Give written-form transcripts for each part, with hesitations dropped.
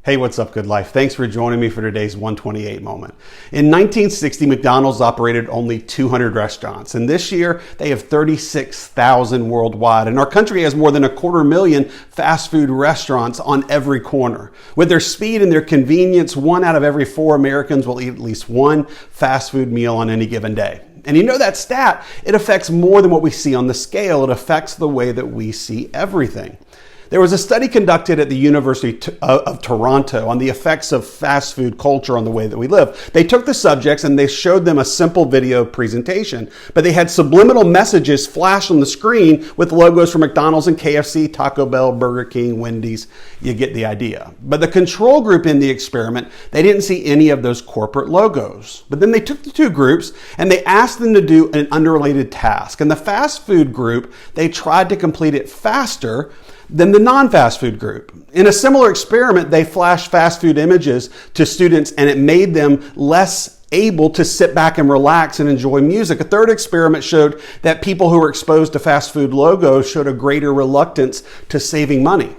Hey, what's up, Good Life? Thanks for joining me for today's 128 moment. In 1960, McDonald's operated only 200 restaurants, and this year they have 36,000 worldwide, and our country has more than 250,000 fast food restaurants on every corner. With their speed and their convenience, 1 out of every 4 Americans will eat at least one fast food meal on any given day. And you know that stat, it affects more than what we see on the scale. It affects the way that we see everything. There was a study conducted at the University of Toronto on the effects of fast food culture on the way that we live. They took the subjects and they showed them a simple video presentation, but they had subliminal messages flash on the screen with logos for McDonald's and KFC, Taco Bell, Burger King, Wendy's. You get the idea. But the control group in the experiment, they didn't see any of those corporate logos. But then they took the two groups and they asked them to do an unrelated task. And the fast food group, they tried to complete it faster than the non-fast food group. In a similar experiment, they flashed fast food images to students and it made them less able to sit back and relax and enjoy music. A third experiment showed that people who were exposed to fast food logos showed a greater reluctance to saving money.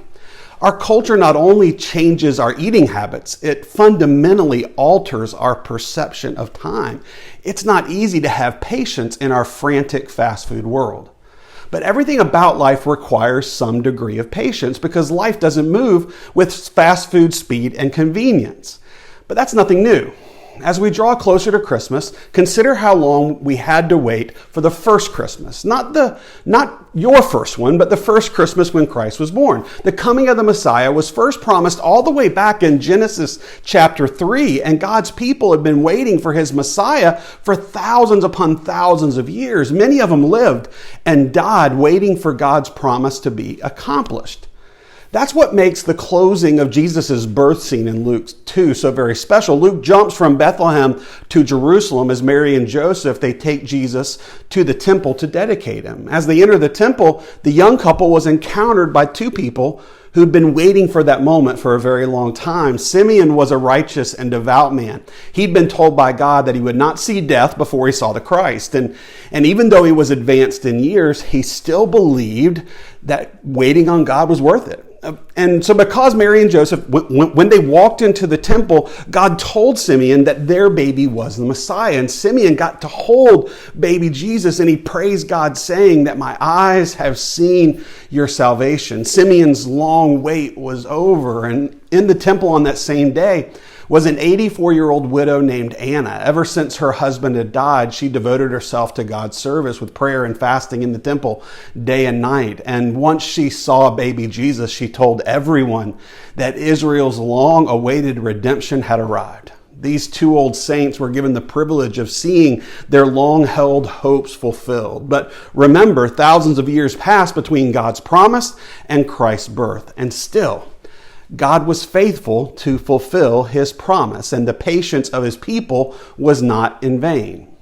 Our culture not only changes our eating habits, it fundamentally alters our perception of time. It's not easy to have patience in our frantic fast food world. But everything about life requires some degree of patience because life doesn't move with fast food speed and convenience. But that's nothing new. As we draw closer to Christmas, consider how long we had to wait for the first Christmas. Not your first one, but the first Christmas when Christ was born. The coming of the Messiah was first promised all the way back in Genesis chapter 3, and God's people had been waiting for his Messiah for thousands upon thousands of years. Many of them lived and died waiting for God's promise to be accomplished. That's what makes the closing of Jesus' birth scene in Luke 2 so very special. Luke jumps from Bethlehem to Jerusalem as Mary and Joseph, they take Jesus to the temple to dedicate him. As they enter the temple, the young couple was encountered by two people who'd been waiting for that moment for a very long time. Simeon was a righteous and devout man. He'd been told by God that he would not see death before he saw the Christ. And even though he was advanced in years, he still believed that waiting on God was worth it. And so because Mary and Joseph, when they walked into the temple, God told Simeon that their baby was the Messiah. And Simeon got to hold baby Jesus and he praised God saying that my eyes have seen your salvation. Simeon's long wait was over. And in the temple on that same day was an 84-year-old widow named Anna. Ever since her husband had died, she devoted herself to God's service with prayer and fasting in the temple day and night. And once she saw baby Jesus, she told everyone that Israel's long-awaited redemption had arrived. These two old saints were given the privilege of seeing their long-held hopes fulfilled. But remember, thousands of years passed between God's promise and Christ's birth. And still, God was faithful to fulfill his promise, and the patience of his people was not in vain.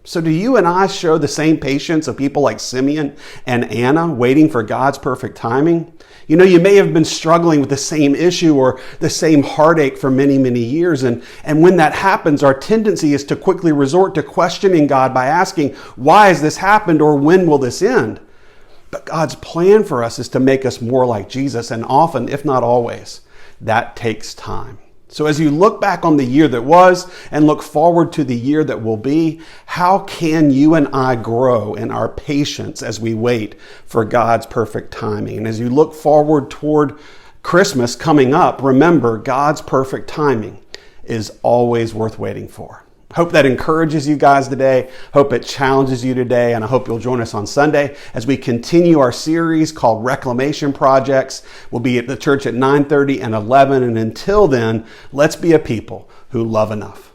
So do you and I show the same patience of people like Simeon and Anna waiting for God's perfect timing? You know, you may have been struggling with the same issue or the same heartache for many, many years. And when that happens, our tendency is to quickly resort to questioning God by asking, why has this happened or when will this end? But God's plan for us is to make us more like Jesus, and often, if not always, that takes time. So as you look back on the year that was and look forward to the year that will be, how can you and I grow in our patience as we wait for God's perfect timing? And as you look forward toward Christmas coming up, remember God's perfect timing is always worth waiting for. Hope that encourages you guys today. Hope it challenges you today. And I hope you'll join us on Sunday as we continue our series called Reclamation Projects. We'll be at the church at 9:30 and 11. And until then, let's be a people who love enough.